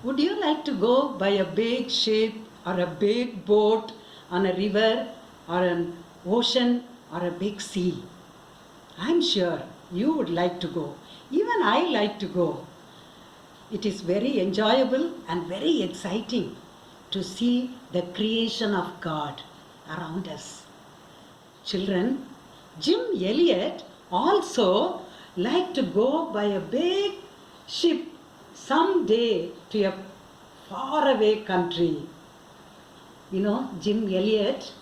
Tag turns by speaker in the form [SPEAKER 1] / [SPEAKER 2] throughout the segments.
[SPEAKER 1] Would you like to go by a big ship or a big boat on a river or an ocean or a big sea? I'm sure you would like to go. Even I like to go. It is very enjoyable and very exciting to see the creation of God around us. Children, Jim Elliot also liked to go by a big ship someday to a faraway country. You know, Jim Elliot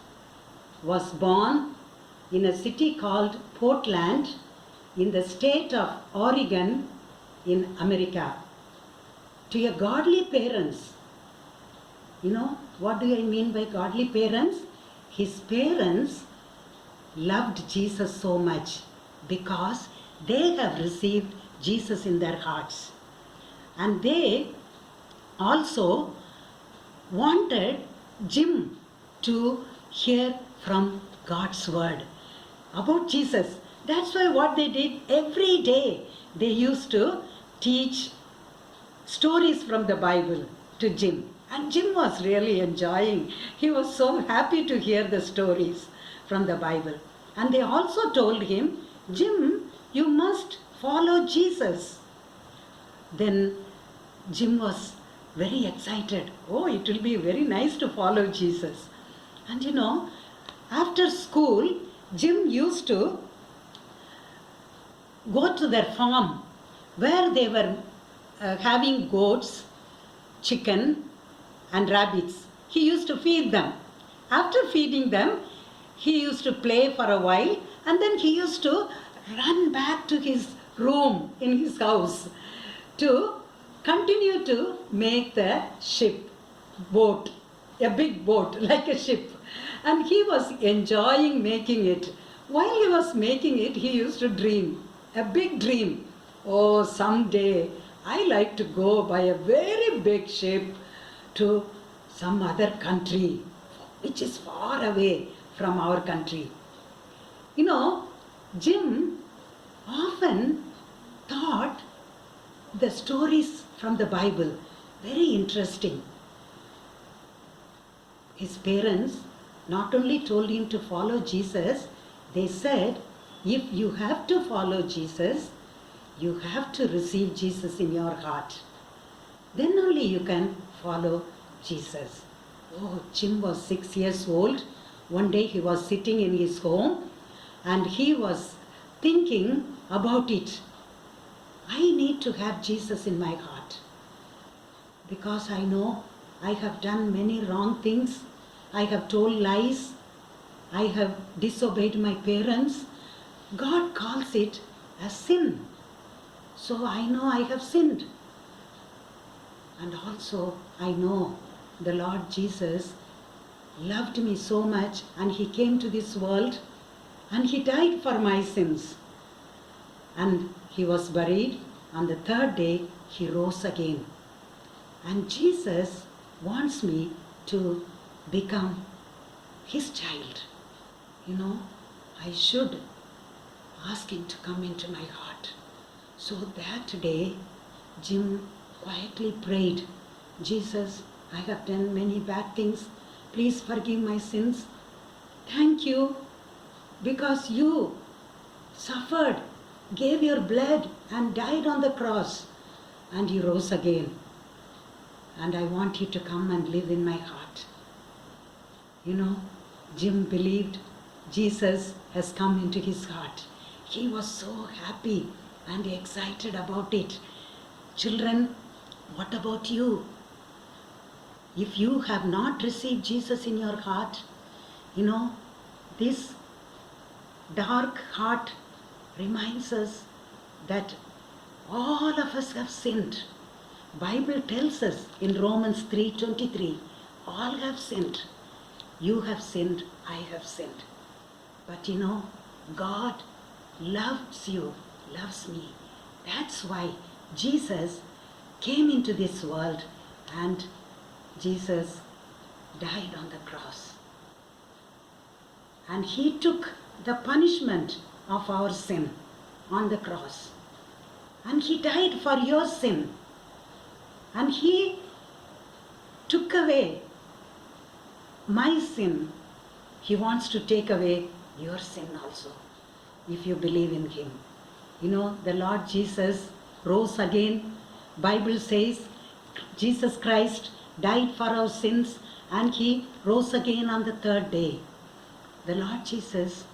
[SPEAKER 1] was born in a city called Portland in the state of Oregon in America. To a godly parents. You know, what do I mean by godly parents? His parents loved Jesus so much because they have received Jesus in their hearts. And they also wanted Jim to hear from God's word about Jesus. That's why what they did every day, they used to teach stories from the Bible to Jim. And Jim was really enjoying. He was so happy to hear the stories from the Bible. And they also told him, Jim, you must follow Jesus. Then Jim was very excited. Oh, it will be very nice to follow Jesus. And you know, after school, Jim used to go to their farm where they were having goats, chicken, and rabbits. He used to feed them. After feeding them, he used to play for a while and then he used to run back to his room in his house to continue to make the ship, boat, a big boat like a ship. And he was enjoying making it. While he was making it, he used to dream, a big dream. Oh, someday I like to go by a very big ship to some other country which is far away from our country. You know, Jim often thought the stories from the Bible very interesting. His parents not only told him to follow Jesus, they said, if you have to follow Jesus, you have to receive Jesus in your heart. Then only you can follow Jesus. Oh, Jim was 6 years old. One day he was sitting in his home and he was thinking about it. I need to have Jesus in my heart because I know I have done many wrong things. I have told lies. I have disobeyed my parents. God calls it a sin. So I know I have sinned. And also I know the Lord Jesus loved me so much and he came to this world and he died for my sins. And he was buried. On the third day he rose again. And Jesus wants me to become his child. You know, I should ask him to come into my heart. So that day, Jim quietly prayed, Jesus, I have done many bad things. Please forgive my sins. Thank you because you suffered, gave your blood and died on the cross and you rose again. And I want you to come and live in my heart. You know, Jim believed Jesus has come into his heart. He was so happy and excited about it. Children, what about you? If you have not received Jesus in your heart, you know, this dark heart reminds us that all of us have sinned. Bible tells us in Romans 3:23, all have sinned. You have sinned, I have sinned. But you know, God loves you, loves me. That's why Jesus came into this world and Jesus died on the cross. And he took the punishment of our sin on the cross. And he died for your sin. And he took away my sin, He wants to take away your sin also, if you believe in Him. You know, the Lord Jesus rose again. Bible says Jesus Christ died for our sins and He rose again on the third day. The Lord Jesus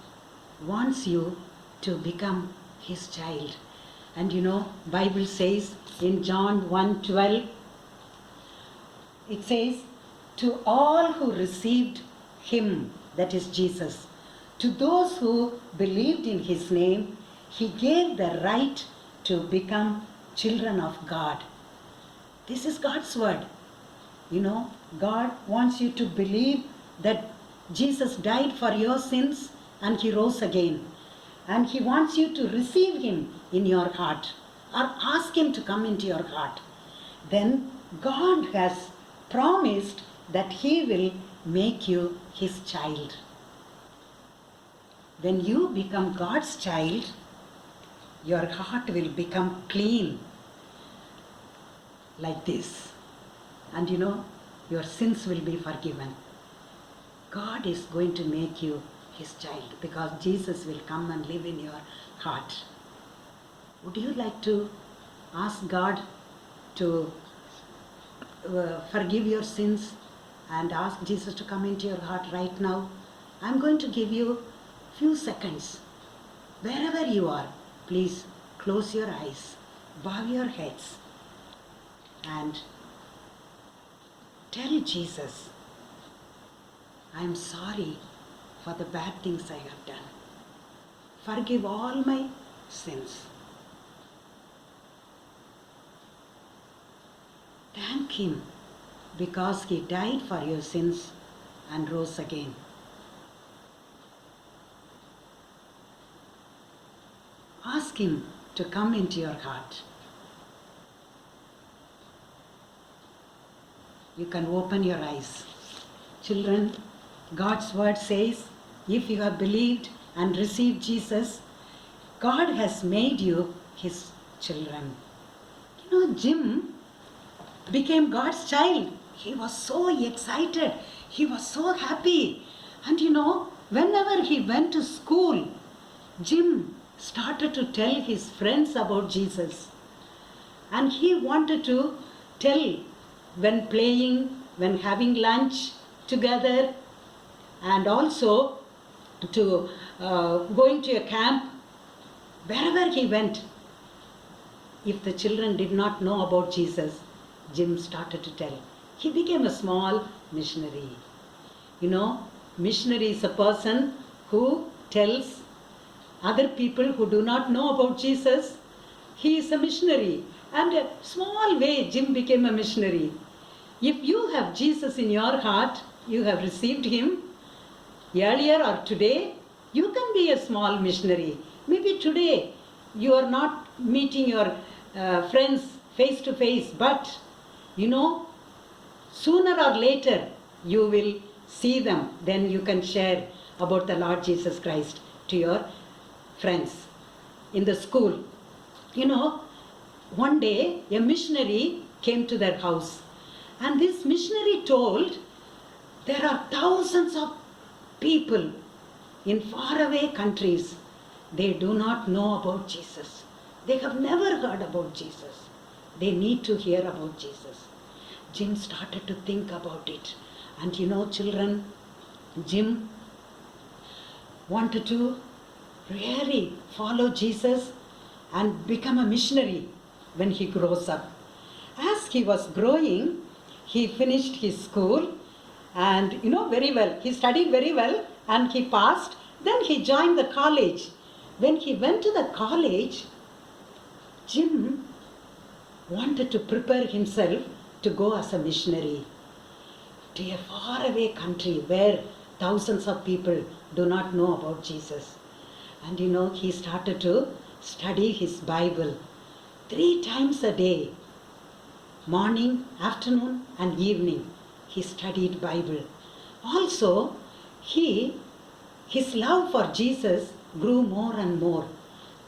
[SPEAKER 1] wants you to become His child. And you know, Bible says in John 1:12, it says, to all who received Him, that is Jesus, to those who believed in His name, He gave the right to become children of God. This is God's word. You know, God wants you to believe that Jesus died for your sins and He rose again. And He wants you to receive Him in your heart or ask Him to come into your heart. Then God has promised that He will make you His child. When you become God's child, your heart will become clean like this. And you know, your sins will be forgiven. God is going to make you His child because Jesus will come and live in your heart. Would you like to ask God to forgive your sins and ask Jesus to come into your heart right now? I'm going to give you a few seconds. Wherever you are, please close your eyes, bow your heads, and tell Jesus, I'm sorry for the bad things I have done. Forgive all my sins. Thank Him because He died for your sins and rose again. Ask Him to come into your heart. You can open your eyes. Children, God's word says, if you have believed and received Jesus, God has made you His children. You know, Jim became God's child. He was so excited. He was so happy. And you know, whenever he went to school, Jim started to tell his friends about Jesus. And he wanted to tell when playing, when having lunch together, and also to going to a camp, wherever he went. If the children did not know about Jesus, Jim started to tell. He became a small missionary. You know, missionary is a person who tells other people who do not know about Jesus. He is a missionary. And a small way, Jim became a missionary. If you have Jesus in your heart, you have received Him earlier or today, you can be a small missionary. Maybe today you are not meeting your friends face to face, but you know, sooner or later you will see them. Then you can share about the Lord Jesus Christ to your friends in the school. You know, one day a missionary came to their house, and this missionary told, there are thousands of people in faraway countries. They do not know about Jesus. They have never heard about Jesus. They need to hear about Jesus. Jim started to think about it. And you know, children, Jim wanted to really follow Jesus and become a missionary when he grows up. As he was growing, he finished his school and you know very well. He studied very well and he passed. Then he joined the college. When he went to the college, Jim wanted to prepare himself to go as a missionary to a faraway country where thousands of people do not know about Jesus. And you know, he started to study his Bible 3 times a day. Morning, afternoon and evening, he studied Bible. Also, his love for Jesus grew more and more.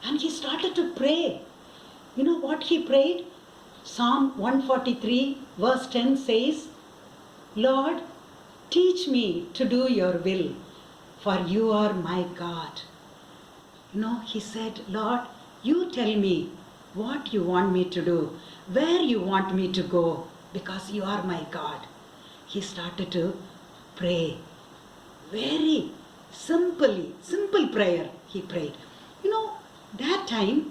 [SPEAKER 1] And he started to pray. You know what he prayed? Psalm 143 verse 10 says, Lord, teach me to do your will, for you are my God. He said, Lord, you tell me what you want me to do, where you want me to go, because you are my God. He started to pray. Very simple prayer he prayed. That time,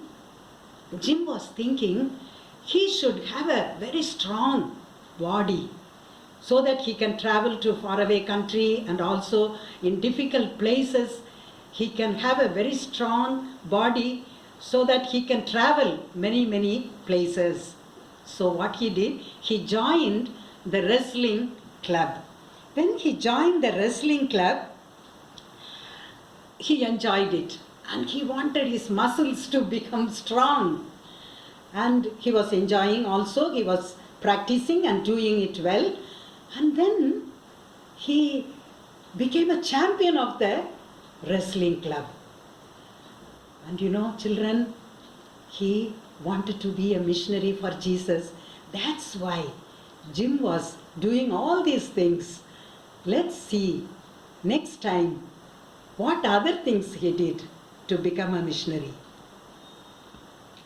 [SPEAKER 1] Jim was thinking he should have a very strong body so that he can travel to faraway country, and also in difficult places he can have a very strong body so that he can travel many places. So what he did, he joined the wrestling club. When he joined the wrestling club, he enjoyed it and he wanted his muscles to become strong. And he was enjoying also, he was practicing and doing it well. And then he became a champion of the wrestling club. And children, he wanted to be a missionary for Jesus. That's why Jim was doing all these things. Let's see next time what other things he did to become a missionary.